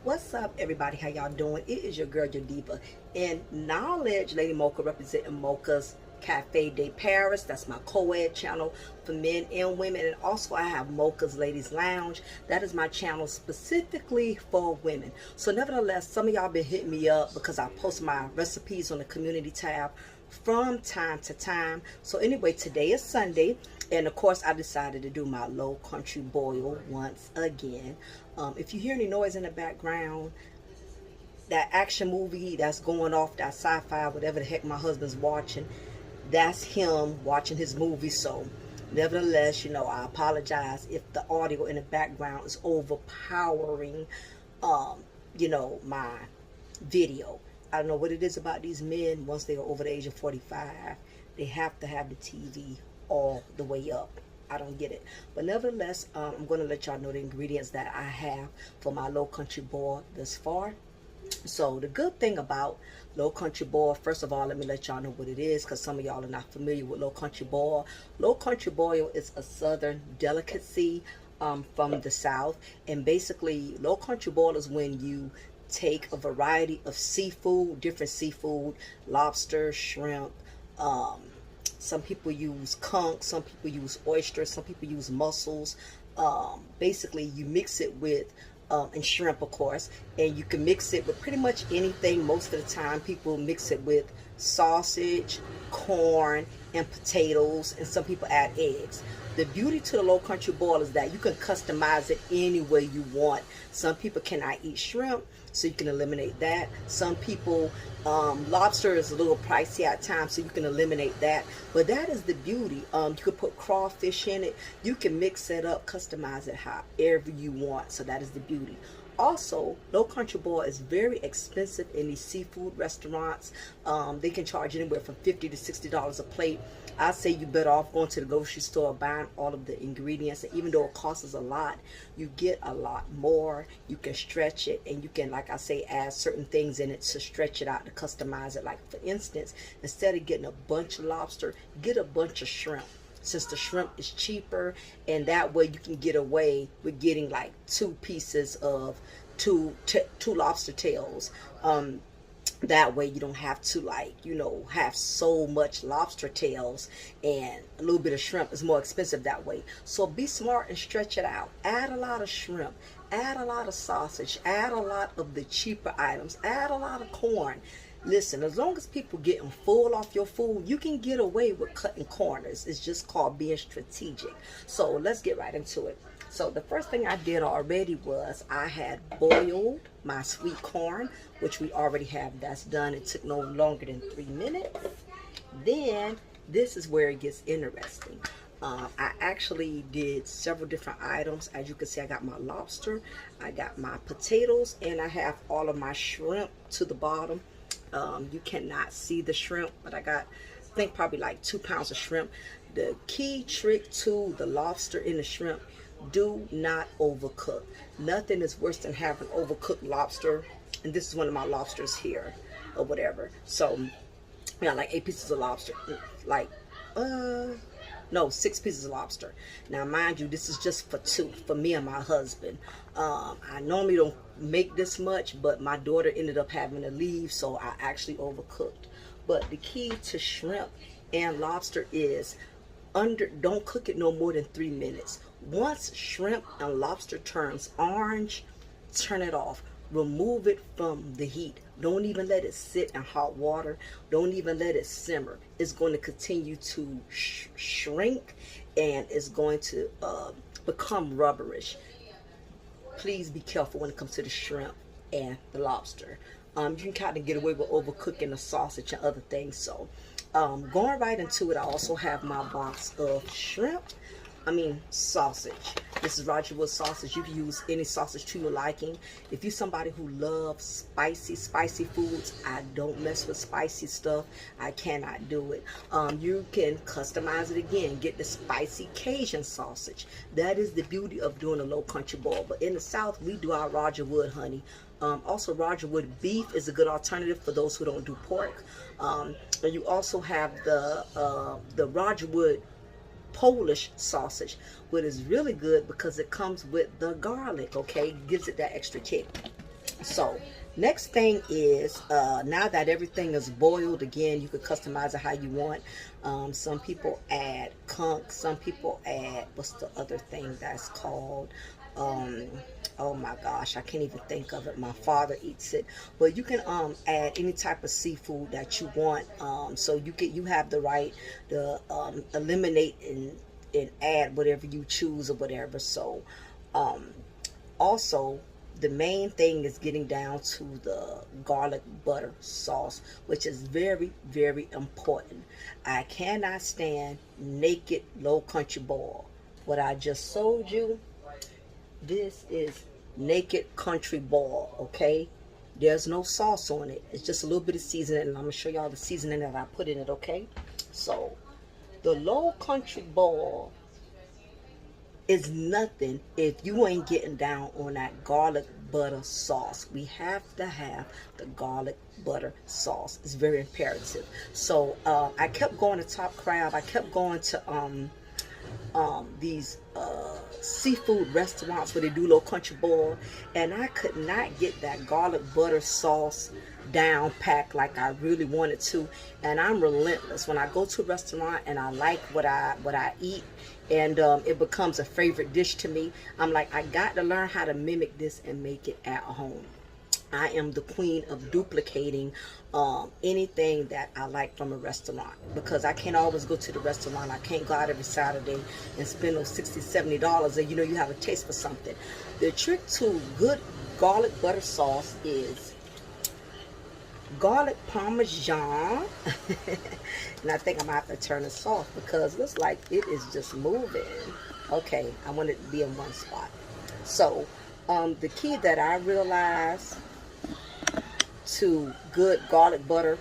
What's up, everybody? How y'all doing? It is your girl, your diva, and knowledge, Lady Mocha, representing Mocha's Cafe de Paris. That's my co-ed channel for men and women. And also I have Mocha's Ladies Lounge. That is my channel specifically for women. So nevertheless, some of y'all been hitting me up because I post my recipes on the community tab from time to time. So anyway, today is Sunday, and of course I decided to do my low country boil once again. If you hear any noise in the background, that action movie that's going off, that sci-fi, whatever the heck my husband's watching, that's him watching his movie. So nevertheless, you know, I apologize if the audio in the background is overpowering you know, my video. I don't know what it is about these men. Once they are over the age of 45, they have to have the TV all the way up. I don't get it. But nevertheless, I'm going to let y'all know the ingredients that I have for my low country boil thus far. So the good thing about low country boil, first of all, let me let y'all know what it is, because some of y'all are not familiar with low country boil. Low country boil is a southern delicacy from the South, and basically low country boil is when you take a variety of seafood, different seafood, lobster, shrimp, some people use conch, some people use oysters, some people use mussels. Basically you mix it with and shrimp, of course, and you can mix it with pretty much anything. Most of the time people mix it with sausage, corn, and potatoes, and some people add eggs. The beauty to the low country boil is that you can customize it any way you want. Some people cannot eat shrimp, so you can eliminate that. Some people, lobster is a little pricey at times, so you can eliminate that. But that is the beauty. You could put crawfish in it. You can mix it up, customize it however you want. So that is the beauty. Also, low country boil is very expensive in these seafood restaurants. They can charge anywhere from $50 to $60 a plate. I say you better off going to the grocery store, buying all of the ingredients. And even though it costs a lot, you get a lot more. You can stretch it, and you can, like I say, add certain things in it to stretch it out, to customize it. Like for instance, instead of getting a bunch of lobster, get a bunch of shrimp, since the shrimp is cheaper, and that way you can get away with getting like two lobster tails. That way you don't have to, like, you know, have so much lobster tails, and a little bit of shrimp is more expensive that way. So be smart and stretch it out. Add a lot of shrimp, add a lot of sausage, add a lot of the cheaper items, add a lot of corn. Listen, as long as people getting full off your food, you can get away with cutting corners. It's just called being strategic. So let's get right into it. So the first thing I did already was I had boiled my sweet corn, which we already have. That's done. It took no longer than 3 minutes. Then this is where it gets interesting. I actually did several different items. As you can see, I got my lobster, I got my potatoes, and I have all of my shrimp to the bottom. You cannot see the shrimp, but I got, I think, probably like 2 pounds of shrimp. The key trick to the lobster and the shrimp: do not overcook. Nothing is worse than having overcooked lobster. And this is one of my lobsters here, or whatever. So, yeah, like 8 pieces of lobster. Like, no, 6 pieces of lobster. Now, mind you, this is just for 2, for me and my husband. I normally don't make this much, but my daughter ended up having to leave, so I actually overcooked. But the key to shrimp and lobster is don't cook it no more than 3 minutes. Once shrimp and lobster turns orange, turn it off. Remove it from the heat. Don't even let it sit in hot water. Don't even let it simmer. It's going to continue to shrink, and it's going to become rubberish. Please be careful when it comes to the shrimp and the lobster. You can kind of get away with overcooking the sausage and other things. So going right into it, I also have my box of sausage. This is Roger Wood sausage. You can use any sausage to your liking. If you're somebody who loves spicy foods, I don't mess with spicy stuff. I cannot do it. You can customize it again. Get the spicy Cajun sausage. That is the beauty of doing a low country boil. But in the South, we do our Roger Wood, honey. Also, Roger Wood beef is a good alternative for those who don't do pork. And you also have the Roger Wood Polish sausage, which is really good because it comes with the garlic, okay? Gives it that extra kick. So next thing is, now that everything is boiled, again, you could customize it how you want. Some people add conch, some people add, what's the other thing that's called, um oh my gosh, I can't even think of it. My father eats it. But you can add any type of seafood that you want, so you have the right to eliminate and add whatever you choose or whatever. So um also, the main thing is getting down to the garlic butter sauce, which is very, very important. I cannot stand naked low country boil. What I just sold you, this is naked country boil, okay? There's no sauce on it. It's just a little bit of seasoning, and I'm going to show y'all the seasoning that I put in it, okay? So, the low country boil is nothing if you ain't getting down on that garlic butter sauce. We have to have the garlic butter sauce. It's very imperative. So I kept going to Top Crab. I kept going to these seafood restaurants where they do low country boil, and I could not get that garlic butter sauce down packed like I really wanted to. And I'm relentless when I go to a restaurant and I like what I eat, and it becomes a favorite dish to me. I'm like, I got to learn how to mimic this and make it at home. I am the queen of duplicating anything that I like from a restaurant, because I can't always go to the restaurant. I can't go out every Saturday and spend those $60, $70 and you have a taste for something. The trick to good garlic butter sauce is garlic parmesan. And I think I'm gonna have to turn this off because it looks like it is just moving. Okay, I want it to be in one spot. So the key that I realized to good garlic butter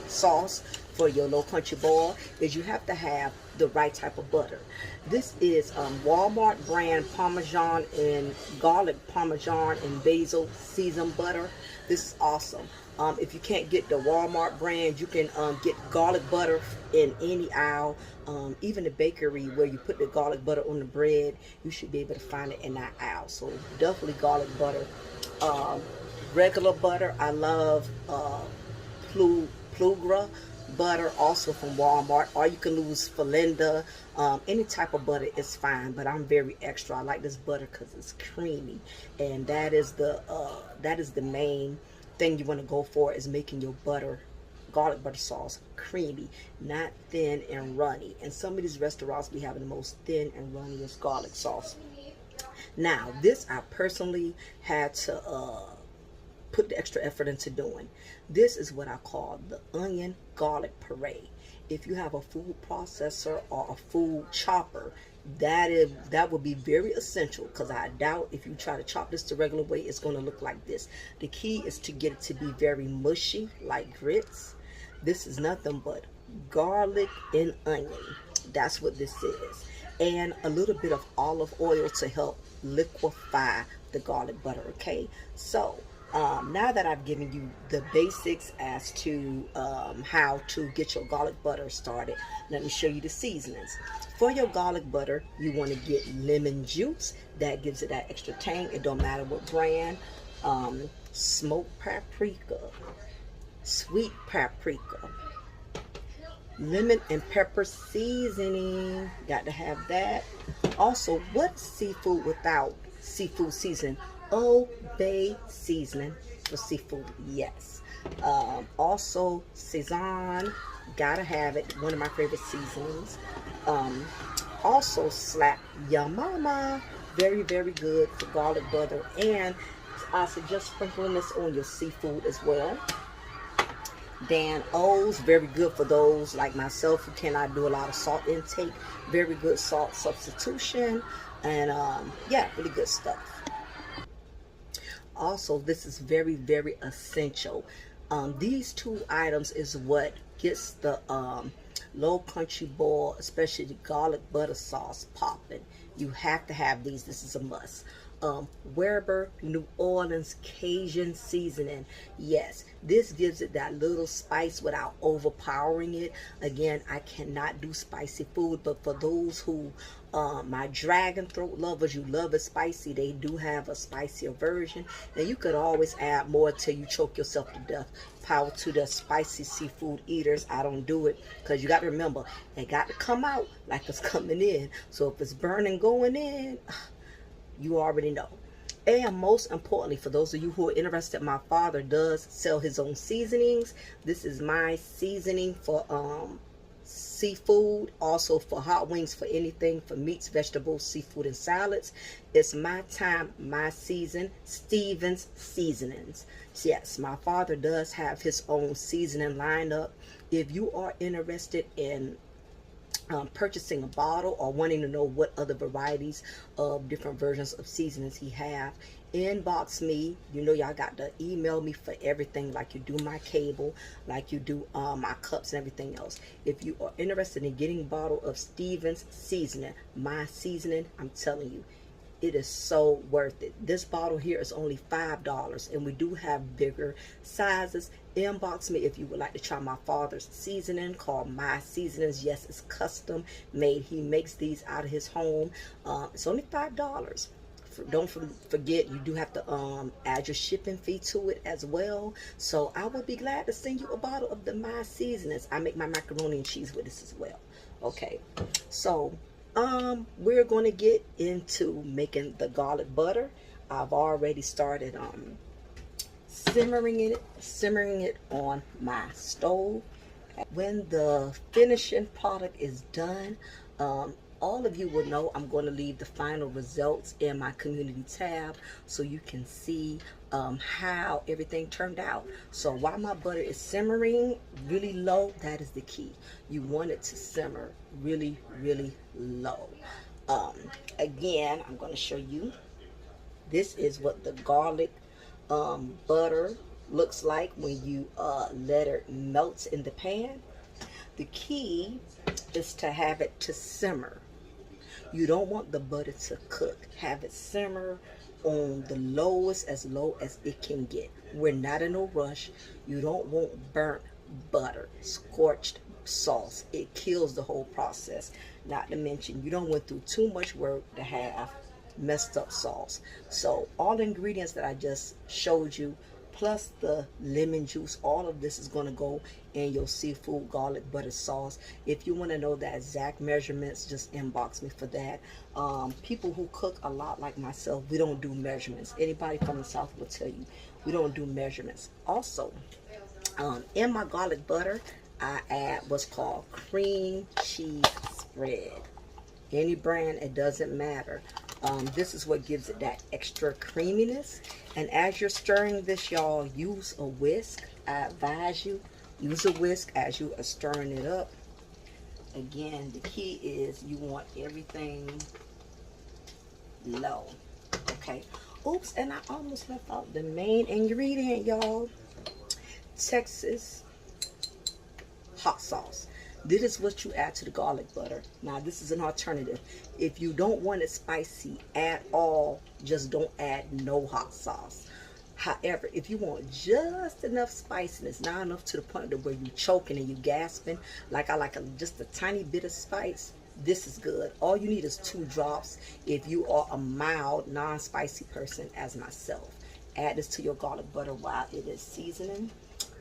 sauce for your low country boil is you have to have the right type of butter. This is Walmart brand Parmesan and garlic Parmesan and basil seasoned butter. This is awesome. If you can't get the Walmart brand, you can get garlic butter in any aisle. Even the bakery where you put the garlic butter on the bread, you should be able to find it in that aisle. So definitely garlic butter. Regular butter, I love 𝓜𝓸𝓬𝓱𝓪 butter, also from Walmart, or you can use 𝓜𝓸𝓬𝓱𝓪. Any type of butter is fine, but I'm very extra. I like this butter because it's creamy, and that is the main thing you want to go for, is making your garlic butter sauce creamy, not thin and runny. And some of these restaurants be having the most thin and runniest garlic sauce. Now, this I personally had to put the extra effort into doing. This is what I call the onion garlic puree. If you have a food processor or a food chopper, that would be very essential, because I doubt if you try to chop this the regular way, it's going to look like this. The key is to get it to be very mushy, like grits. This is nothing but garlic and onion. That's what this is. And a little bit of olive oil to help liquefy the garlic butter, okay? So now that I've given you the basics as to how to get your garlic butter started, let me show you the seasonings. For your garlic butter, you want to get lemon juice. That gives it that extra tang. It don't matter what brand. Smoked paprika, sweet paprika, lemon and pepper seasoning. Got to have that. Also, what's seafood without seafood seasoning? Old Bay seasoning for seafood, yes. Also, Szechuan, gotta have it. One of my favorite seasonings. Also, Slap Ya Mama, very, very good for garlic butter. And I suggest sprinkling this on your seafood as well. Dan O's, very good for those like myself who cannot do a lot of salt intake. Very good salt substitution. And yeah, really good stuff. Also, this is very, very essential. These two items is what gets the low country boil, especially the garlic butter sauce, popping. You have to have these. This is a must. Weber New Orleans Cajun seasoning. Yes, this gives it that little spice without overpowering it. Again, I cannot do spicy food, but for those who my dragon throat lovers, you love it spicy, they do have a spicier version, and you could always add more till you choke yourself to death. Power to the spicy seafood eaters. I don't do it because you got to remember, it got to come out like it's coming in. So if it's burning going in, you already know. And most importantly, for those of you who are interested, my father does sell his own seasonings. This is my seasoning for seafood, also for hot wings, for anything, for meats, vegetables, seafood, and salads. It's my time, my season, Stevens Seasonings. Yes, my father does have his own seasoning lineup. If you are interested in purchasing a bottle or wanting to know what other varieties of different versions of seasonings he have, inbox me. You know, y'all got to email me for everything, like you do my cable, like you do my cups and everything else. If you are interested in getting a bottle of Stevens seasoning, my seasoning, I'm telling you, it is so worth it. This bottle here is only $5, and we do have bigger sizes. Inbox me if you would like to try my father's seasoning called My Seasonings. Yes, it's custom made. He makes these out of his home. It's only $5. Don't forget, you do have to add your shipping fee to it as well. So I would be glad to send you a bottle of the My Seasonings. I make my macaroni and cheese with this as well. Okay, so we're going to get into making the garlic butter. I've already started simmering it on my stove. When the finishing product is done, all of you will know I'm going to leave the final results in my community tab so you can see how everything turned out. So while my butter is simmering really low, that is the key. You want it to simmer really, really low. Again, I'm going to show you. This is what the garlic butter looks like when you let it melt in the pan. The key is to have it to simmer. You don't want the butter to cook. Have it simmer on the lowest, as low as it can get. We're not in a rush. You don't want burnt butter, scorched sauce. It kills the whole process. Not to mention, you don't want through too much work to have messed up sauce. So all the ingredients that I just showed you, plus the lemon juice, all of this is going to go in your seafood garlic butter sauce. If you want to know the exact measurements, just inbox me for that. People who cook a lot like myself, we don't do measurements. Anybody from the South will tell you we don't do measurements. Also, in my garlic butter, I add what's called cream cheese spread. Any brand, it doesn't matter. This is what gives it that extra creaminess. And as you're stirring this, y'all, use a whisk. I advise you, use a whisk as you are stirring it up. Again, the key is you want everything low. Okay. Oops, and I almost left out the main ingredient, y'all. Texas hot sauce. This is what you add to the garlic butter. Now, this is an alternative. If you don't want it spicy at all, just don't add no hot sauce. However, if you want just enough spiciness, not enough to the point where you're choking and you gasping, like I like just a tiny bit of spice, this is good. All you need is 2 drops if you are a mild, non-spicy person as myself. Add this to your garlic butter while it is seasoning.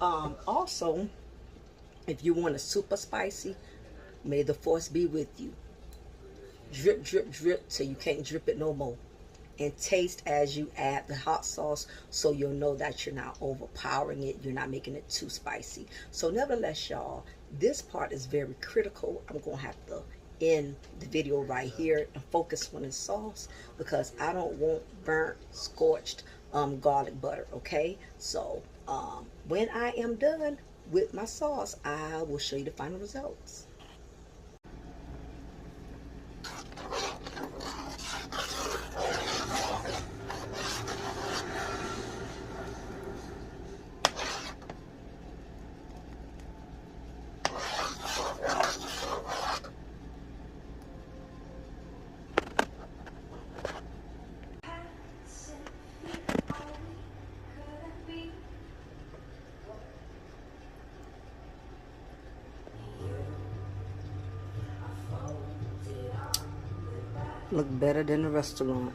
Also, if you want it super spicy, may the force be with you. Drip, drip, drip till you can't drip it no more. And taste as you add the hot sauce so you'll know that you're not overpowering it. You're not making it too spicy. So nevertheless, y'all, this part is very critical. I'm going to have to end the video right here and focus on the sauce because I don't want burnt, scorched garlic butter, okay? So when I am done with my sauce, I will show you the final results. Look better than the restaurant.